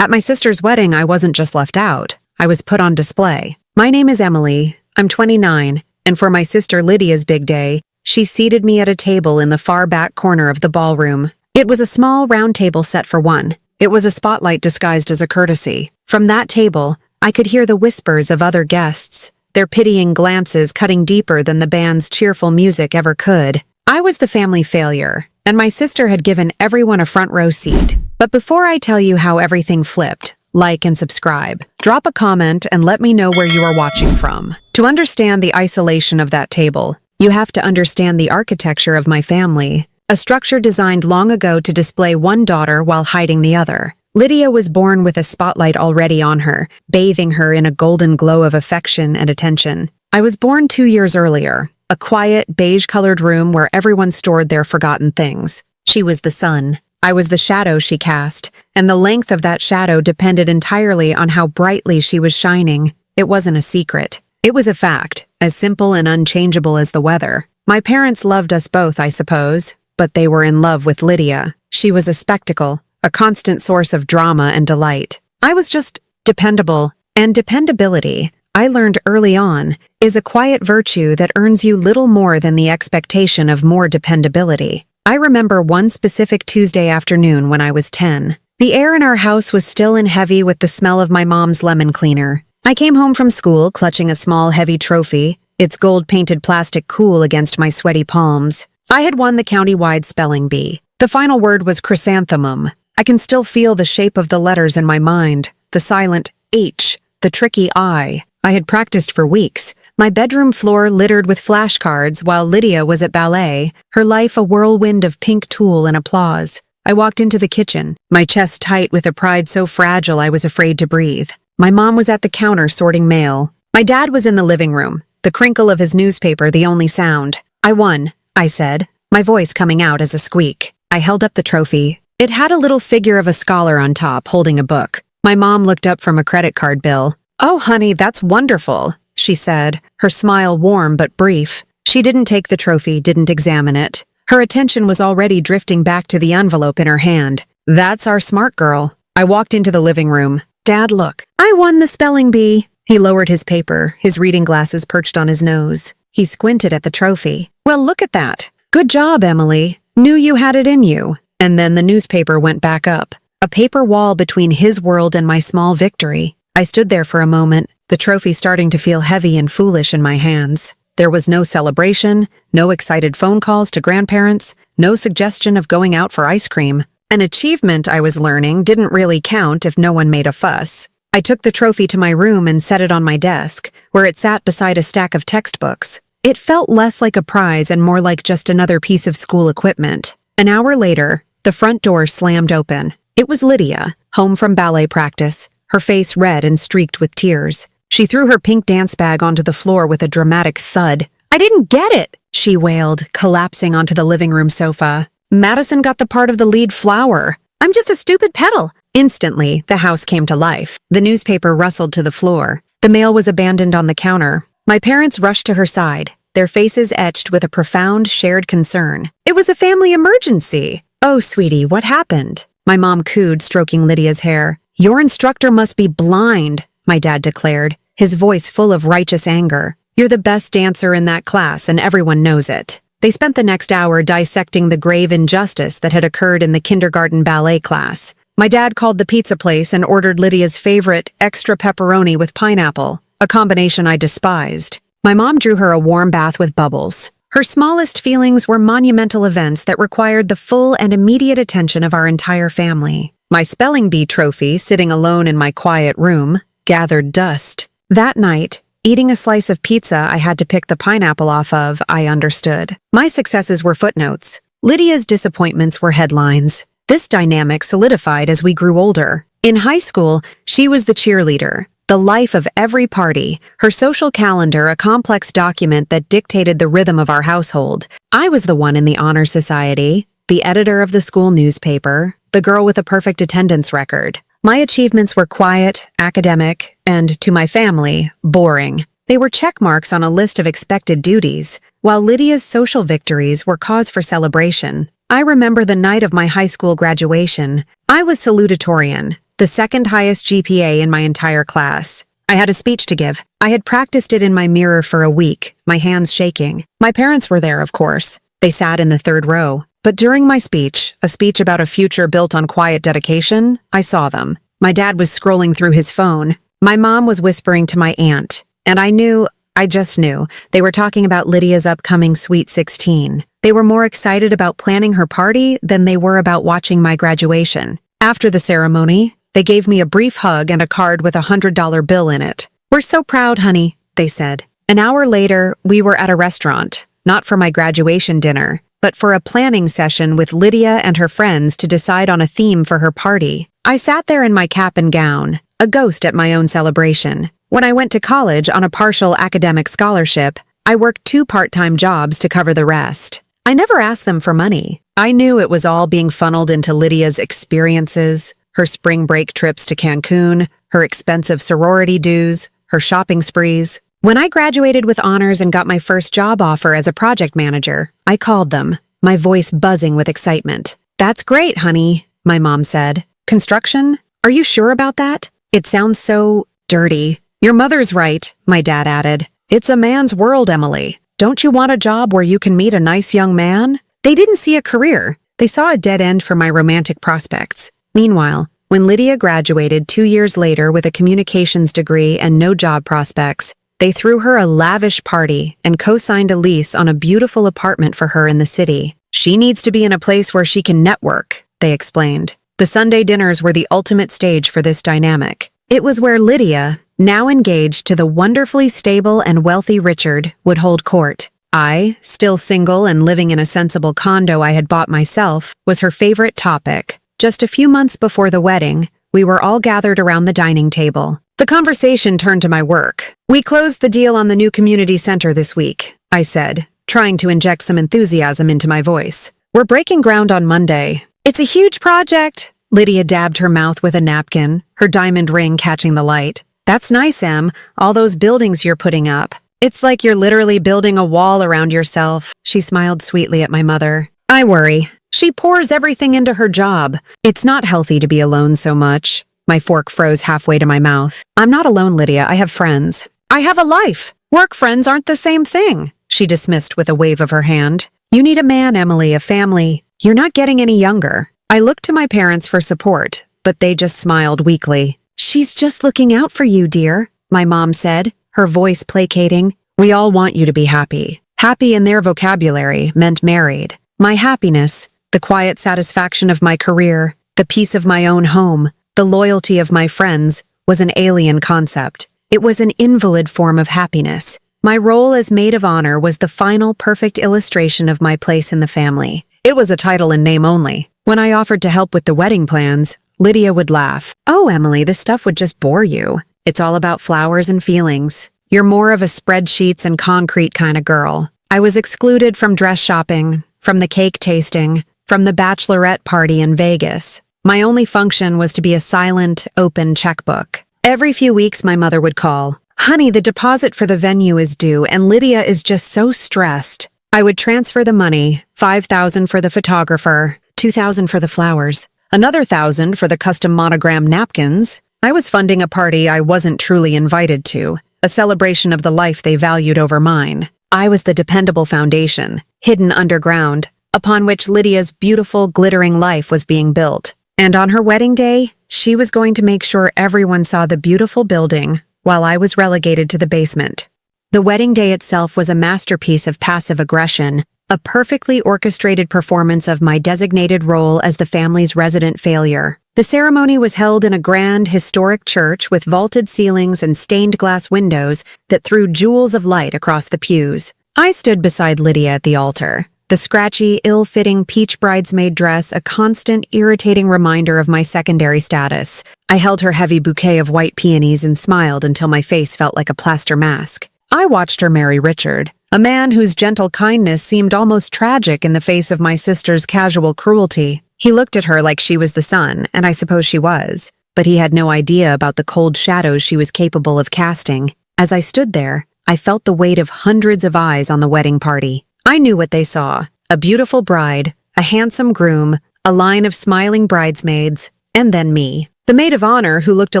At my sister's wedding, I wasn't just left out. I was put on display. My name is Emily. I'm 29, and for my sister Lydia's big day, she seated me at a table in the far back corner of the ballroom. It was a small round table set for one. It was a spotlight disguised as a courtesy. From that table, I could hear the whispers of other guests, their pitying glances cutting deeper than the band's cheerful music ever could. I was the family failure, and my sister had given everyone a front row seat. But before I tell you how everything flipped, like and subscribe. Drop a comment and let me know where you are watching from. To understand the isolation of that table, you have to understand the architecture of my family, a structure designed long ago to display one daughter while hiding the other. Lydia was born with a spotlight already on her, bathing her in a golden glow of affection and attention. I was born 2 years earlier, a quiet, beige-colored room where everyone stored their forgotten things. She was the sun. I was the shadow she cast, and the length of that shadow depended entirely on how brightly she was shining. It wasn't a secret. It was a fact, as simple and unchangeable as the weather. My parents loved us both, I suppose, but they were in love with Lydia. She was a spectacle, a constant source of drama and delight. I was just dependable, and dependability, I learned early on, is a quiet virtue that earns you little more than the expectation of more dependability. I remember one specific Tuesday afternoon when I was 10. The air in our house was still and heavy with the smell of my mom's lemon cleaner. I came home from school clutching a small, heavy trophy, its gold-painted plastic cool against my sweaty palms. I had won the county-wide spelling bee. The final word was chrysanthemum. I can still feel the shape of the letters in my mind, the silent H, the tricky I. I had practiced for weeks. My bedroom floor littered with flashcards while Lydia was at ballet, her life a whirlwind of pink tulle and applause. I walked into the kitchen, my chest tight with a pride so fragile I was afraid to breathe. My mom was at the counter sorting mail. My dad was in the living room, the crinkle of his newspaper the only sound. I won, I said, my voice coming out as a squeak. I held up the trophy. It had a little figure of a scholar on top holding a book. My mom looked up from a credit card bill. "Oh, honey, that's wonderful," she said, her smile warm but brief. She didn't take the trophy, didn't examine it. Her attention was already drifting back to the envelope in her hand. "That's our smart girl." I walked into the living room. "Dad, look. I won the spelling bee." He lowered his paper, his reading glasses perched on his nose. He squinted at the trophy. "Well, look at that. Good job, Emily. Knew you had it in you." And then the newspaper went back up. A paper wall between his world and my small victory. I stood there for a moment, the trophy starting to feel heavy and foolish in my hands. There was no celebration, no excited phone calls to grandparents, no suggestion of going out for ice cream. An achievement, I was learning, didn't really count if no one made a fuss. I took the trophy to my room and set it on my desk, where it sat beside a stack of textbooks. It felt less like a prize and more like just another piece of school equipment. An hour later, the front door slammed open. It was Lydia, home from ballet practice, her face red and streaked with tears. She threw her pink dance bag onto the floor with a dramatic thud. "I didn't get it," she wailed, collapsing onto the living room sofa. "Madison got the part of the lead flower. I'm just a stupid petal." Instantly, the house came to life. The newspaper rustled to the floor. The mail was abandoned on the counter. My parents rushed to her side, their faces etched with a profound, shared concern. "It was a family emergency." "Oh, sweetie, what happened?" My mom cooed, stroking Lydia's hair. "Your instructor must be blind," my dad declared, his voice full of righteous anger. "You're the best dancer in that class, and everyone knows it." They spent the next hour dissecting the grave injustice that had occurred in the kindergarten ballet class. My dad called the pizza place and ordered Lydia's favorite, extra pepperoni with pineapple, a combination I despised. My mom drew her a warm bath with bubbles. Her smallest feelings were monumental events that required the full and immediate attention of our entire family. My spelling bee trophy, sitting alone in my quiet room, gathered dust. That night, eating a slice of pizza I had to pick the pineapple off of, I understood. My successes were footnotes. Lydia's disappointments were headlines. This dynamic solidified as we grew older. In high school, she was the cheerleader, the life of every party, her social calendar a complex document that dictated the rhythm of our household. I was the one in the honor society, the editor of the school newspaper, the girl with a perfect attendance record. My achievements were quiet, academic, and, to my family, boring. They were check marks on a list of expected duties, while Lydia's social victories were cause for celebration. I remember the night of my high school graduation. I was salutatorian, the second highest GPA in my entire class. I had a speech to give. I had practiced it in my mirror for a week, my hands shaking. My parents were there, of course. They sat in the third row. But during my speech, a speech about a future built on quiet dedication, I saw them. My dad was scrolling through his phone. My mom was whispering to my aunt. And I just knew, they were talking about Lydia's upcoming Sweet 16. They were more excited about planning her party than they were about watching my graduation. After the ceremony, they gave me a brief hug and a card with a $100 bill in it. "We're so proud, honey," they said. An hour later, we were at a restaurant, not for my graduation dinner, but for a planning session with Lydia and her friends to decide on a theme for her party. I sat there in my cap and gown, a ghost at my own celebration. When I went to college on a partial academic scholarship, I worked 2 part-time jobs to cover the rest. I never asked them for money. I knew it was all being funneled into Lydia's experiences, her spring break trips to Cancun, her expensive sorority dues, her shopping sprees. When I graduated with honors and got my first job offer as a project manager, I called them, my voice buzzing with excitement. "That's great, honey," my mom said. "Construction? Are you sure about that? It sounds so dirty." "Your mother's right," my dad added. "It's a man's world, Emily. Don't you want a job where you can meet a nice young man?" They didn't see a career. They saw a dead end for my romantic prospects. Meanwhile, when Lydia graduated 2 years later with a communications degree and no job prospects, they threw her a lavish party and co-signed a lease on a beautiful apartment for her in the city. "She needs to be in a place where she can network," they explained. The Sunday dinners were the ultimate stage for this dynamic. It was where Lydia, now engaged to the wonderfully stable and wealthy Richard, would hold court. I, still single and living in a sensible condo I had bought myself, was her favorite topic. Just a few months before the wedding, we were all gathered around the dining table. The conversation turned to my work. "We closed the deal on the new community center this week," I said, trying to inject some enthusiasm into my voice. "We're breaking ground on Monday. It's a huge project." Lydia dabbed her mouth with a napkin, her diamond ring catching the light. "That's nice, Em, all those buildings you're putting up. It's like you're literally building a wall around yourself." She smiled sweetly at my mother. "I worry. She pours everything into her job. It's not healthy to be alone so much." My fork froze halfway to my mouth. "I'm not alone, Lydia. I have friends. I have a life. Work friends aren't the same thing," she dismissed with a wave of her hand. "You need a man, Emily, a family. You're not getting any younger." I looked to my parents for support, but they just smiled weakly. "She's just looking out for you, dear," my mom said, her voice placating. "We all want you to be happy." Happy in their vocabulary meant married. My happiness, the quiet satisfaction of my career, the peace of my own home, the loyalty of my friends, was an alien concept. It was an invalid form of happiness. My role as maid of honor was the final perfect illustration of my place in the family. It was a title in name only. When I offered to help with the wedding plans, Lydia would laugh. "Oh, Emily, this stuff would just bore you. It's all about flowers and feelings. You're more of a spreadsheets and concrete kind of girl." I was excluded from dress shopping, from the cake tasting, from the bachelorette party in Vegas. My only function was to be a silent, open checkbook. Every few weeks my mother would call. "Honey, the deposit for the venue is due and Lydia is just so stressed." I would transfer the money, $5,000 for the photographer, $2,000 for the flowers, another $1,000 for the custom monogram napkins. I was funding a party I wasn't truly invited to, a celebration of the life they valued over mine. I was the dependable foundation, hidden underground, upon which Lydia's beautiful, glittering life was being built. And on her wedding day, she was going to make sure everyone saw the beautiful building, while I was relegated to the basement. The wedding day itself was a masterpiece of passive aggression, a perfectly orchestrated performance of my designated role as the family's resident failure. The ceremony was held in a grand, historic church with vaulted ceilings and stained glass windows that threw jewels of light across the pews. I stood beside Lydia at the altar, the scratchy, ill-fitting peach bridesmaid dress a constant, irritating reminder of my secondary status. I held her heavy bouquet of white peonies and smiled until my face felt like a plaster mask. I watched her marry Richard, a man whose gentle kindness seemed almost tragic in the face of my sister's casual cruelty. He looked at her like she was the sun, and I suppose she was, but he had no idea about the cold shadows she was capable of casting. As I stood there, I felt the weight of hundreds of eyes on the wedding party. I knew what they saw: a beautiful bride, a handsome groom, a line of smiling bridesmaids, and then me. The maid of honor, who looked a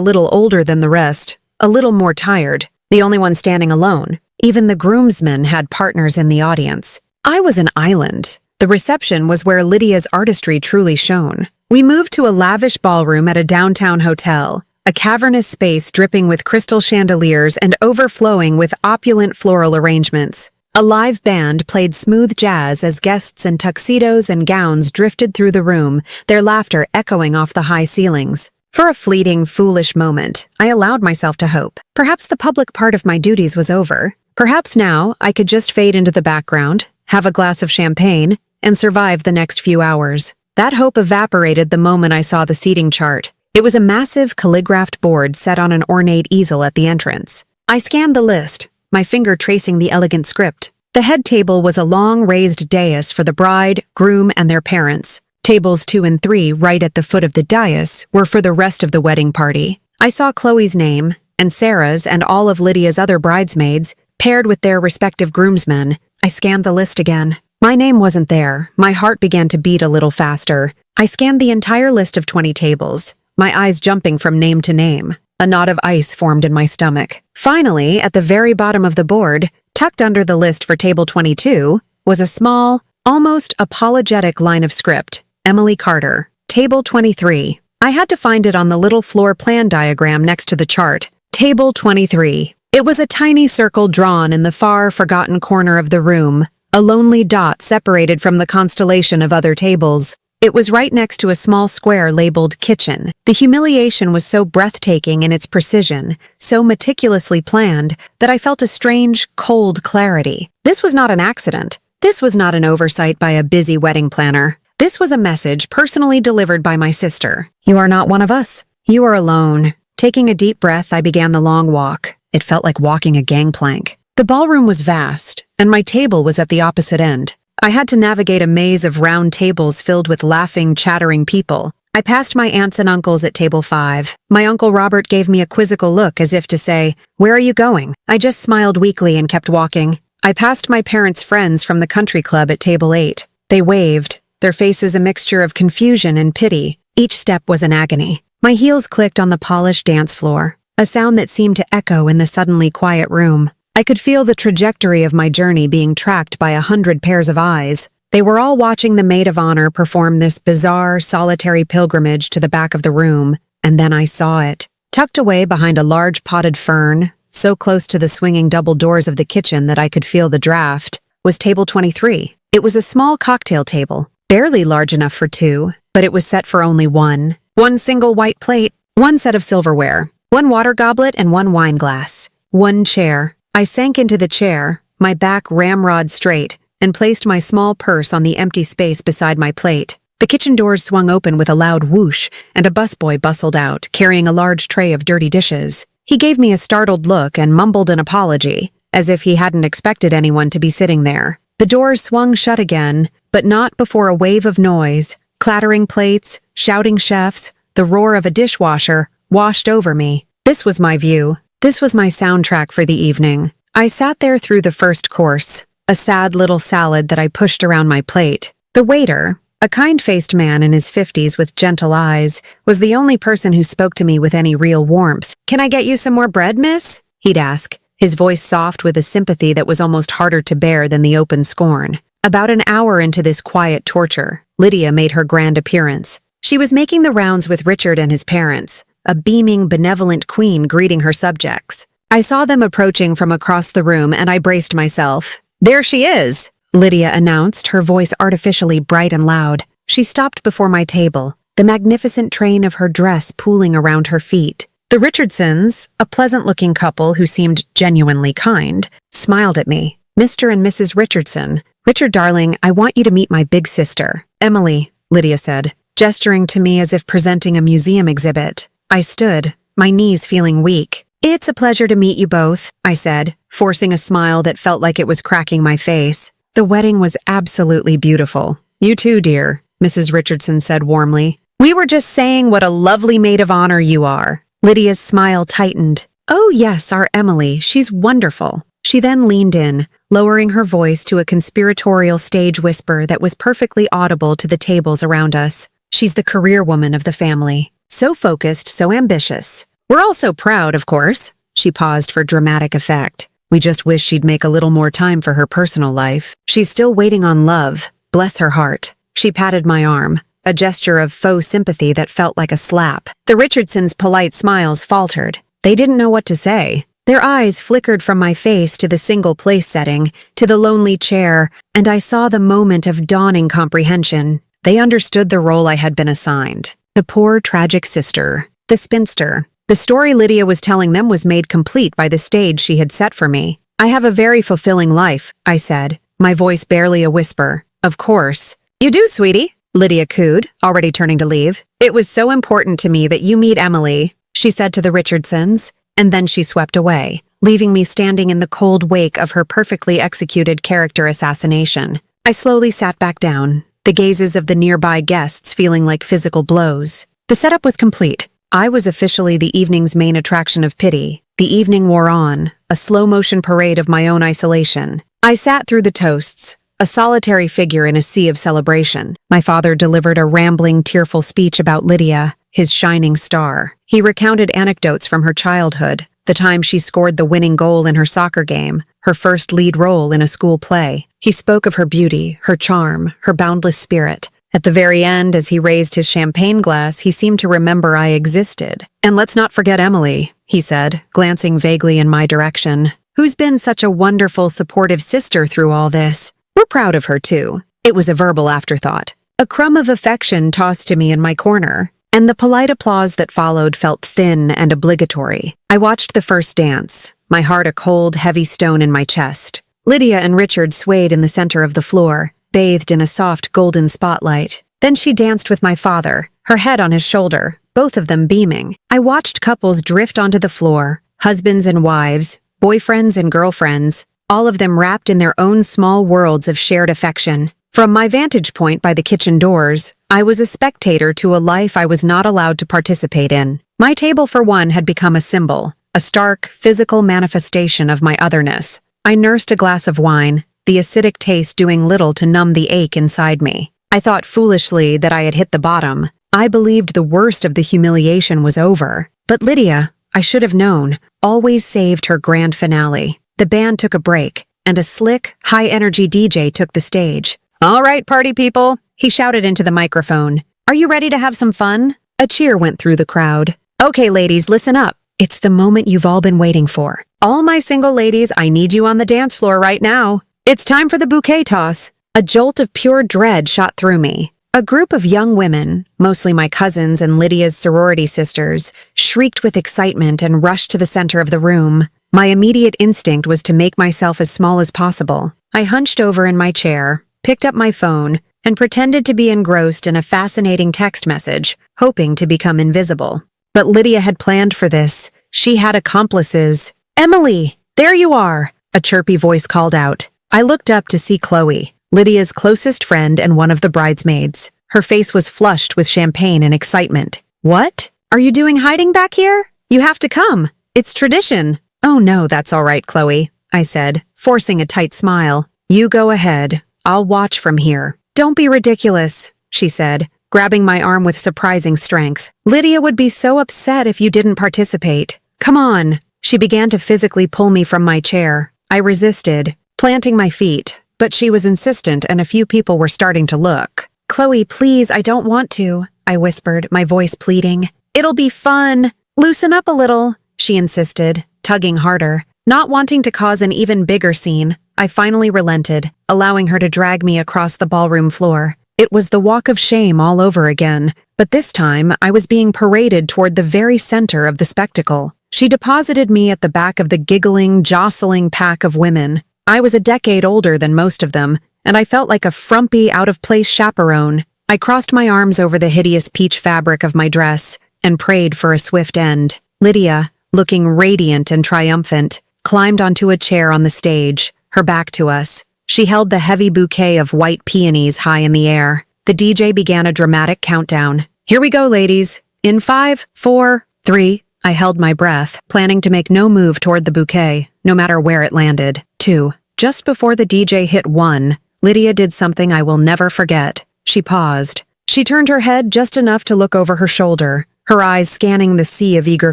little older than the rest, a little more tired, the only one standing alone. Even the groomsmen had partners in the audience. I was an island. The reception was where Lydia's artistry truly shone. We moved to a lavish ballroom at a downtown hotel, a cavernous space dripping with crystal chandeliers and overflowing with opulent floral arrangements. A live band played smooth jazz as guests in tuxedos and gowns drifted through the room, their laughter echoing off the high ceilings. For a fleeting, foolish moment, I allowed myself to hope. Perhaps the public part of my duties was over. Perhaps now I could just fade into the background, have a glass of champagne, and survive the next few hours. That hope evaporated the moment I saw the seating chart. It was a massive calligraphed board set on an ornate easel at the entrance. I scanned the list, my finger tracing the elegant script. The head table was a long raised dais for the bride, groom, and their parents. Tables 2 and 3, right at the foot of the dais, were for the rest of the wedding party. I saw Chloe's name, and Sarah's, and all of Lydia's other bridesmaids, paired with their respective groomsmen. I scanned the list again. My name wasn't there. My heart began to beat a little faster. I scanned the entire list of 20 tables, my eyes jumping from name to name. A knot of ice formed in my stomach. Finally, at the very bottom of the board, tucked under the list for table 22, was a small, almost apologetic line of script. Emily Carter, table 23. I had to find it on the little floor plan diagram next to the chart. Table 23. It was a tiny circle drawn in the far, forgotten corner of the room, a lonely dot separated from the constellation of other tables. It was right next to a small square labeled kitchen. The humiliation was so breathtaking in its precision, so meticulously planned, that I felt a strange, cold clarity. This was not an accident. This was not an oversight by a busy wedding planner. This was a message personally delivered by my sister. You are not one of us. You are alone. Taking a deep breath, I began the long walk. It felt like walking a gangplank. The ballroom was vast, and my table was at the opposite end. I had to navigate a maze of round tables filled with laughing, chattering people. I passed my aunts and uncles at table 5. My Uncle Robert gave me a quizzical look as if to say, "Where are you going?" I just smiled weakly and kept walking. I passed my parents' friends from the country club at table 8. They waved, their faces a mixture of confusion and pity. Each step was an agony. My heels clicked on the polished dance floor, a sound that seemed to echo in the suddenly quiet room. I could feel the trajectory of my journey being tracked by 100 pairs of eyes. They were all watching the maid of honor perform this bizarre, solitary pilgrimage to the back of the room, and then I saw it. Tucked away behind a large potted fern, so close to the swinging double doors of the kitchen that I could feel the draft, was table 23. It was a small cocktail table, barely large enough for 2, but it was set for only one. One single white plate, one set of silverware, one water goblet and one wine glass, one chair. I sank into the chair, my back ramrod straight, and placed my small purse on the empty space beside my plate. The kitchen doors swung open with a loud whoosh, and a busboy bustled out, carrying a large tray of dirty dishes. He gave me a startled look and mumbled an apology, as if he hadn't expected anyone to be sitting there. The doors swung shut again, but not before a wave of noise, clattering plates, shouting chefs, the roar of a dishwasher, washed over me. This was my view. This was my soundtrack for the evening. I sat there through the first course, a sad little salad that I pushed around my plate. The waiter, a kind-faced man in his 50s with gentle eyes, was the only person who spoke to me with any real warmth. "Can I get you some more bread, miss?" he'd ask, his voice soft with a sympathy that was almost harder to bear than the open scorn. About an hour into this quiet torture, Lydia made her grand appearance. She was making the rounds with Richard and his parents, a beaming, benevolent queen greeting her subjects. I saw them approaching from across the room and I braced myself. "There she is," Lydia announced, her voice artificially bright and loud. She stopped before my table, the magnificent train of her dress pooling around her feet. The Richardsons, a pleasant-looking couple who seemed genuinely kind, smiled at me. "Mr. and Mrs. Richardson. Richard, darling, I want you to meet my big sister, Emily," Lydia said, gesturing to me as if presenting a museum exhibit. I stood, my knees feeling weak. "It's a pleasure to meet you both," I said, forcing a smile that felt like it was cracking my face. The wedding was absolutely beautiful. "You too, dear," Mrs. Richardson said warmly. "We were just saying what a lovely maid of honor you are." Lydia's smile tightened. "Oh yes, our Emily, she's wonderful." She then leaned in, lowering her voice to a conspiratorial stage whisper that was perfectly audible to the tables around us. "She's the career woman of the family. So focused, so ambitious. We're all so proud, of course. She paused for dramatic effect. We just wish she'd make a little more time for her personal life. She's still waiting on love. Bless her heart. She patted my arm, a gesture of faux sympathy that felt like a slap. The Richardsons' polite smiles faltered. They didn't know what to say. Their eyes flickered from my face to the single place setting, to the lonely chair, and I saw the moment of dawning comprehension. They understood the role I had been assigned. The poor, tragic sister. The spinster. The story Lydia was telling them was made complete by the stage she had set for me. I have a very fulfilling life, I said, my voice barely a whisper. Of course. You do, sweetie, Lydia cooed, already turning to leave. It was so important to me that you meet Emily, she said to the Richardsons, and then she swept away, leaving me standing in the cold wake of her perfectly executed character assassination. I slowly sat back down, the gazes of the nearby guests feeling like physical blows. The setup was complete. I was officially the evening's main attraction of pity. The evening wore on, a slow-motion parade of my own isolation. I sat through the toasts, a solitary figure in a sea of celebration. My father delivered a rambling, tearful speech about Lydia, his shining star. He recounted anecdotes from her childhood, the time she scored the winning goal in her soccer game, her first lead role in a school play. He spoke of her beauty, her charm, her boundless spirit. At the very end, as he raised his champagne glass, he seemed to remember I existed. And let's not forget Emily, he said, glancing vaguely in my direction, who's been such a wonderful, supportive sister through all this. We're proud of her, too. It was a verbal afterthought. A crumb of affection tossed to me in my corner, and the polite applause that followed felt thin and obligatory. I watched the first dance, my heart a cold, heavy stone in my chest. Lydia and Richard swayed in the center of the floor, bathed in a soft golden spotlight. Then she danced with my father, her head on his shoulder, both of them beaming. I watched couples drift onto the floor, husbands and wives, boyfriends and girlfriends, all of them wrapped in their own small worlds of shared affection. From my vantage point by the kitchen doors, I was a spectator to a life I was not allowed to participate in. My table, for one, had become a symbol, a stark, physical manifestation of my otherness. I nursed a glass of wine, the acidic taste doing little to numb the ache inside me. I thought foolishly that I had hit the bottom. I believed the worst of the humiliation was over. But Lydia, I should have known, always saved her grand finale. The band took a break, and a slick, high-energy DJ took the stage. "All right, party people," he shouted into the microphone. "Are you ready to have some fun?" A cheer went through the crowd. "Okay, ladies, listen up. It's the moment you've all been waiting for. All my single ladies, I need you on the dance floor right now. It's time for the bouquet toss." A jolt of pure dread shot through me. A group of young women, mostly my cousins and Lydia's sorority sisters, shrieked with excitement and rushed to the center of the room. My immediate instinct was to make myself as small as possible. I hunched over in my chair, picked up my phone, and pretended to be engrossed in a fascinating text message, hoping to become invisible. But Lydia had planned for this. She had accomplices. "Emily, there you are," a chirpy voice called out. I looked up to see Chloe, Lydia's closest friend and one of the bridesmaids. Her face was flushed with champagne and excitement. "What? Are you doing hiding back here? You have to come. It's tradition." "Oh no, that's all right, Chloe," I said, forcing a tight smile. "You go ahead. I'll watch from here." "Don't be ridiculous," she said, grabbing my arm with surprising strength. "Lydia would be so upset if you didn't participate. Come on." She began to physically pull me from my chair. I resisted, planting my feet, but she was insistent and a few people were starting to look. "Chloe, please, I don't want to," I whispered, my voice pleading. "It'll be fun. Loosen up a little," she insisted, tugging harder. Not wanting to cause an even bigger scene, I finally relented, allowing her to drag me across the ballroom floor. It was the walk of shame all over again, but this time I was being paraded toward the very center of the spectacle. She deposited me at the back of the giggling, jostling pack of women. I was a decade older than most of them, and I felt like a frumpy, out-of-place chaperone. I crossed my arms over the hideous peach fabric of my dress and prayed for a swift end. Lydia, looking radiant and triumphant, climbed onto a chair on the stage, her back to us. She held the heavy bouquet of white peonies high in the air. The DJ began a dramatic countdown. "Here we go, ladies. In 5, 4, 3... I held my breath, planning to make no move toward the bouquet, no matter where it landed. 2. Just before the DJ hit 1, Lydia did something I will never forget. She paused. She turned her head just enough to look over her shoulder, her eyes scanning the sea of eager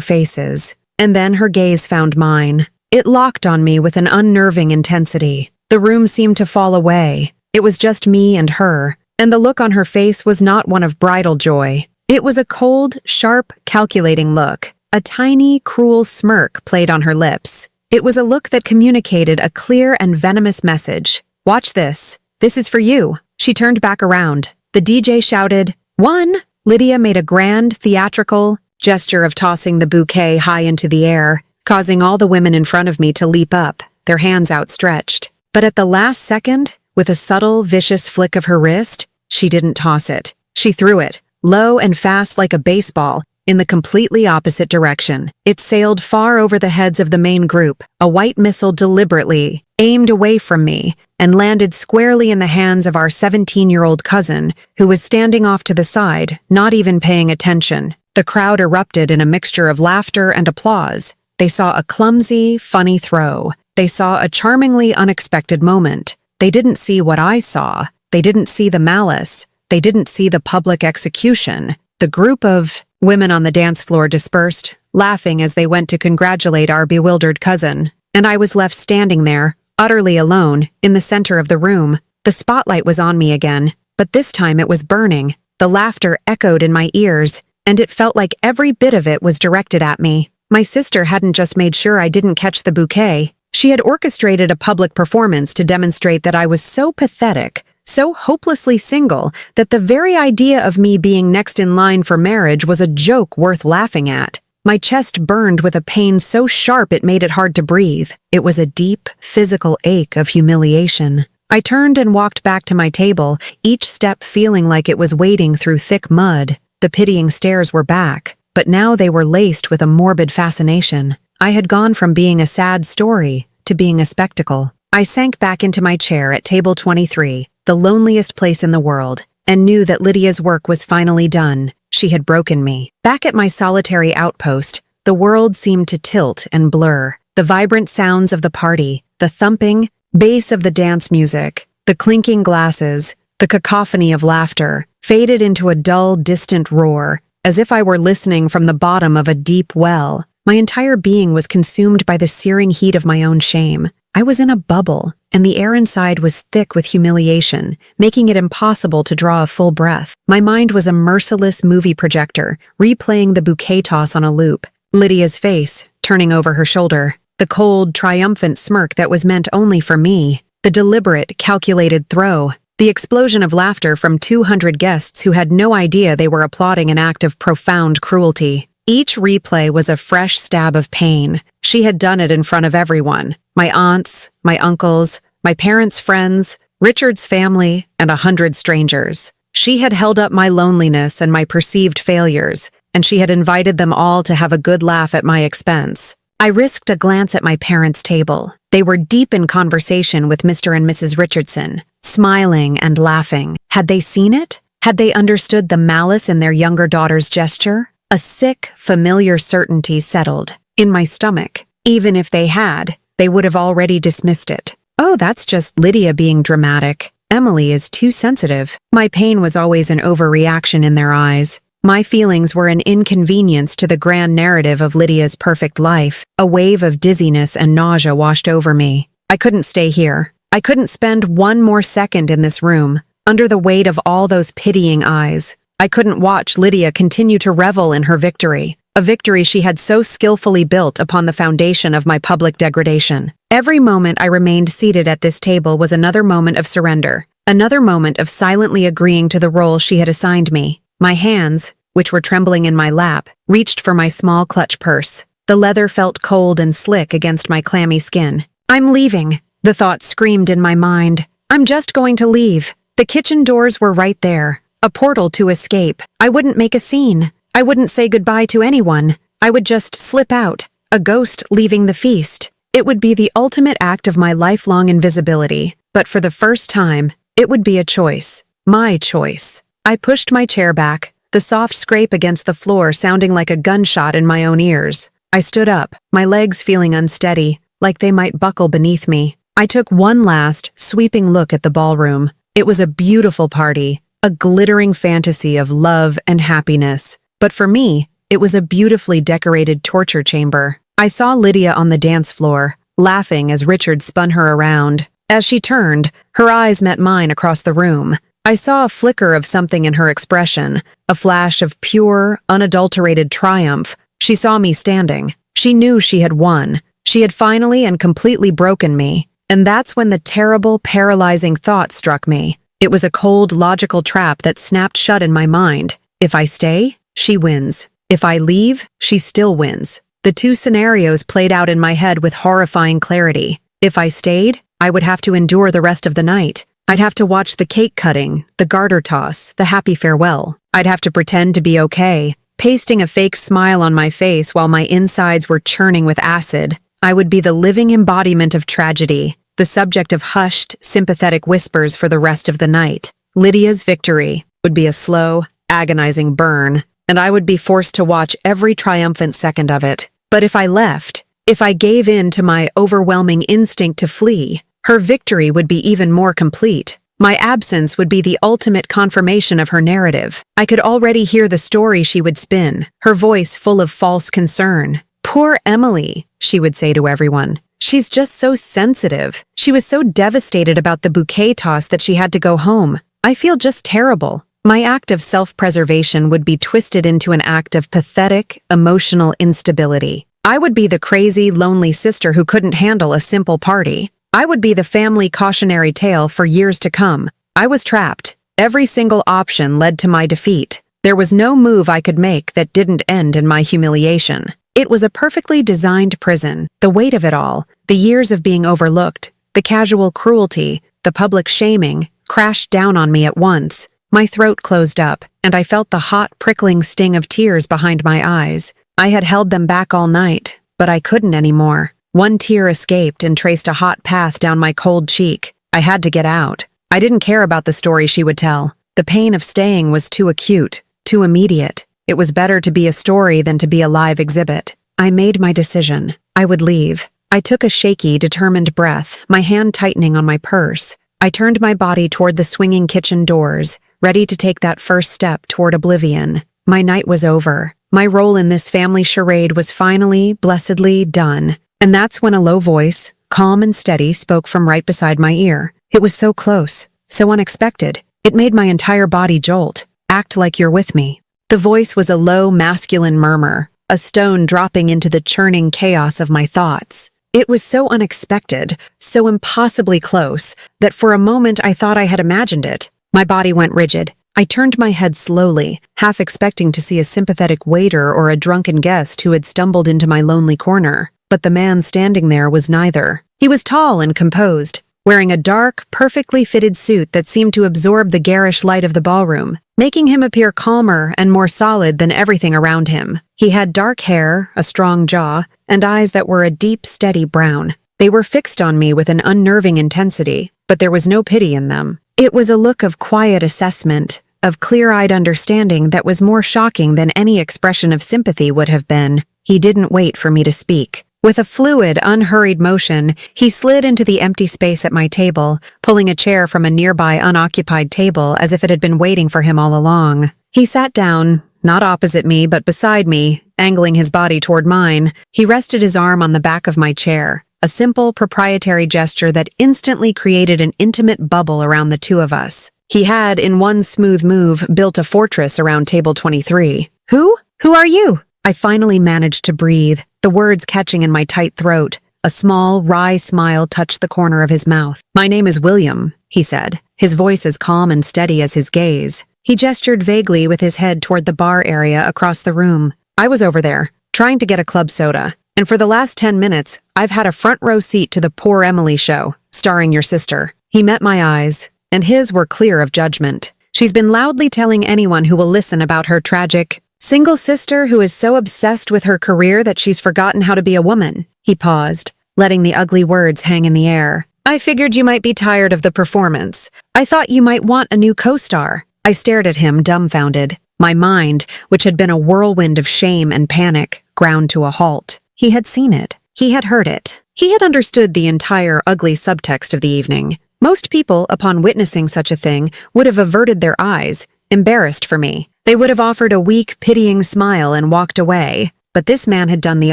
faces. And then her gaze found mine. It locked on me with an unnerving intensity. The room seemed to fall away. It was just me and her, and the look on her face was not one of bridal joy. It was a cold, sharp, calculating look. A tiny, cruel smirk played on her lips. It was a look that communicated a clear and venomous message. "Watch this. This is for you." She turned back around. The DJ shouted, "One!" Lydia made a grand, theatrical gesture of tossing the bouquet high into the air, causing all the women in front of me to leap up, their hands outstretched. But at the last second, with a subtle, vicious flick of her wrist, she didn't toss it. She threw it, low and fast like a baseball, in the completely opposite direction. It sailed far over the heads of the main group, a white missile deliberately aimed away from me, and landed squarely in the hands of our 17-year-old cousin, who was standing off to the side, not even paying attention. The crowd erupted in a mixture of laughter and applause. They saw a clumsy, funny throw. They saw a charmingly unexpected moment. They didn't see what I saw. They didn't see the malice. They didn't see the public execution. The group of women on the dance floor dispersed, laughing as they went to congratulate our bewildered cousin, and I was left standing there, utterly alone, in the center of the room. The spotlight was on me again, but this time it was burning. The laughter echoed in my ears, and it felt like every bit of it was directed at me. My sister hadn't just made sure I didn't catch the bouquet. She had orchestrated a public performance to demonstrate that I was so pathetic, so hopelessly single, that the very idea of me being next in line for marriage was a joke worth laughing at. My chest burned with a pain so sharp it made it hard to breathe. It was a deep, physical ache of humiliation. I turned and walked back to my table, each step feeling like it was wading through thick mud. The pitying stares were back, but now they were laced with a morbid fascination. I had gone from being a sad story to being a spectacle. I sank back into my chair at table 23, the loneliest place in the world, and knew that Lydia's work was finally done. She had broken me. Back at my solitary outpost, the world seemed to tilt and blur. The vibrant sounds of the party, the thumping bass of the dance music, the clinking glasses, the cacophony of laughter, faded into a dull, distant roar, as if I were listening from the bottom of a deep well. My entire being was consumed by the searing heat of my own shame. I was in a bubble, and the air inside was thick with humiliation, making it impossible to draw a full breath. My mind was a merciless movie projector, replaying the bouquet toss on a loop. Lydia's face, turning over her shoulder. The cold, triumphant smirk that was meant only for me. The deliberate, calculated throw. The explosion of laughter from 200 guests who had no idea they were applauding an act of profound cruelty. Each replay was a fresh stab of pain. She had done it in front of everyone. My aunts, my uncles, my parents' friends, Richard's family, and 100 strangers. She had held up my loneliness and my perceived failures, and she had invited them all to have a good laugh at my expense. I risked a glance at my parents' table. They were deep in conversation with Mr. and Mrs. Richardson, smiling and laughing. Had they seen it? Had they understood the malice in their younger daughter's gesture? A sick, familiar certainty settled in my stomach. Even if they had, they would have already dismissed it. Oh, that's just Lydia being dramatic. Emily is too sensitive. My pain was always an overreaction in their eyes. My feelings were an inconvenience to the grand narrative of Lydia's perfect life. A wave of dizziness and nausea washed over me. I couldn't stay here. I couldn't spend one more second in this room, under the weight of all those pitying eyes. I couldn't watch Lydia continue to revel in her victory, a victory she had so skillfully built upon the foundation of my public degradation. Every moment I remained seated at this table was another moment of surrender, another moment of silently agreeing to the role she had assigned me. My hands, which were trembling in my lap, reached for my small clutch purse. The leather felt cold and slick against my clammy skin. I'm leaving, the thought screamed in my mind. I'm just going to leave. The kitchen doors were right there. A portal to escape. I wouldn't make a scene. I wouldn't say goodbye to anyone. I would just slip out, a ghost leaving the feast. It would be the ultimate act of my lifelong invisibility. But for the first time, it would be a choice. My choice. I pushed my chair back, the soft scrape against the floor sounding like a gunshot in my own ears. I stood up, my legs feeling unsteady, like they might buckle beneath me. I took one last, sweeping look at the ballroom. It was a beautiful party. A glittering fantasy of love and happiness. But for me, It was a beautifully decorated torture chamber. I saw Lydia on the dance floor, laughing as Richard spun her around. As she turned, her eyes met mine across the room. I saw a flicker of something in her expression, a flash of pure, unadulterated triumph. She saw me standing. She knew she had won. She had finally and completely broken me. And that's when the terrible, paralyzing thought struck me. It was a cold, logical trap that snapped shut in my mind. If I stay, she wins. If I leave, she still wins. The two scenarios played out in my head with horrifying clarity. If I stayed, I would have to endure the rest of the night. I'd have to watch the cake cutting, the garter toss, the happy farewell. I'd have to pretend to be okay, pasting a fake smile on my face while my insides were churning with acid. I would be the living embodiment of tragedy, the subject of hushed, sympathetic whispers for the rest of the night. Lydia's victory would be a slow, agonizing burn, and I would be forced to watch every triumphant second of it. But if I left, if I gave in to my overwhelming instinct to flee, her victory would be even more complete. My absence would be the ultimate confirmation of her narrative. I could already hear the story she would spin, her voice full of false concern. "Poor Emily," she would say to everyone. "She's just so sensitive. She was so devastated about the bouquet toss that she had to go home. I feel just terrible." My act of self-preservation would be twisted into an act of pathetic, emotional instability. I would be the crazy, lonely sister who couldn't handle a simple party. I would be the family cautionary tale for years to come. I was trapped. Every single option led to my defeat. There was no move I could make that didn't end in my humiliation. It was a perfectly designed prison. The weight of it all, the years of being overlooked, the casual cruelty, the public shaming, crashed down on me at once. My throat closed up, and I felt the hot, prickling sting of tears behind my eyes. I had held them back all night, but I couldn't anymore. One tear escaped and traced a hot path down my cold cheek. I had to get out. I didn't care about the story she would tell. The pain of staying was too acute, too immediate. It was better to be a story than to be a live exhibit. I made my decision. I would leave. I took a shaky, determined breath, my hand tightening on my purse. I turned my body toward the swinging kitchen doors, ready to take that first step toward oblivion. My night was over. My role in this family charade was finally, blessedly done. And that's when a low voice, calm and steady, spoke from right beside my ear. It was so close, so unexpected. It made my entire body jolt. "Act like you're with me." The voice was a low, masculine murmur, a stone dropping into the churning chaos of my thoughts. It was so unexpected, so impossibly close, that for a moment I thought I had imagined it. My body went rigid. I turned my head slowly, half expecting to see a sympathetic waiter or a drunken guest who had stumbled into my lonely corner. But the man standing there was neither. He was tall and composed, wearing a dark, perfectly fitted suit that seemed to absorb the garish light of the ballroom, making him appear calmer and more solid than everything around him. He had dark hair, a strong jaw, and eyes that were a deep, steady brown. They were fixed on me with an unnerving intensity, but there was no pity in them. It was a look of quiet assessment, of clear-eyed understanding that was more shocking than any expression of sympathy would have been. He didn't wait for me to speak. With a fluid, unhurried motion, he slid into the empty space at my table, pulling a chair from a nearby unoccupied table as if it had been waiting for him all along. He sat down, not opposite me but beside me, angling his body toward mine. He rested his arm on the back of my chair, a simple, proprietary gesture that instantly created an intimate bubble around the two of us. He had, in one smooth move, built a fortress around table 23. Who? Who are you? I finally managed to breathe, the words catching in my tight throat. A small, wry smile touched the corner of his mouth. "My name is William," he said, his voice as calm and steady as his gaze. He gestured vaguely with his head toward the bar area across the room. "I was over there, trying to get a club soda, and for the last 10 minutes, I've had a front row seat to the Poor Emily show, starring your sister." He met my eyes, and his were clear of judgment. "She's been loudly telling anyone who will listen about her tragic, single sister who is so obsessed with her career that she's forgotten how to be a woman." He paused, letting the ugly words hang in the air. "I figured you might be tired of the performance. I thought you might want a new co-star." I stared at him, dumbfounded. My mind, which had been a whirlwind of shame and panic, ground to a halt. He had seen it. He had heard it. He had understood the entire ugly subtext of the evening. Most people, upon witnessing such a thing, would have averted their eyes, embarrassed for me. They would have offered a weak, pitying smile and walked away, but this man had done the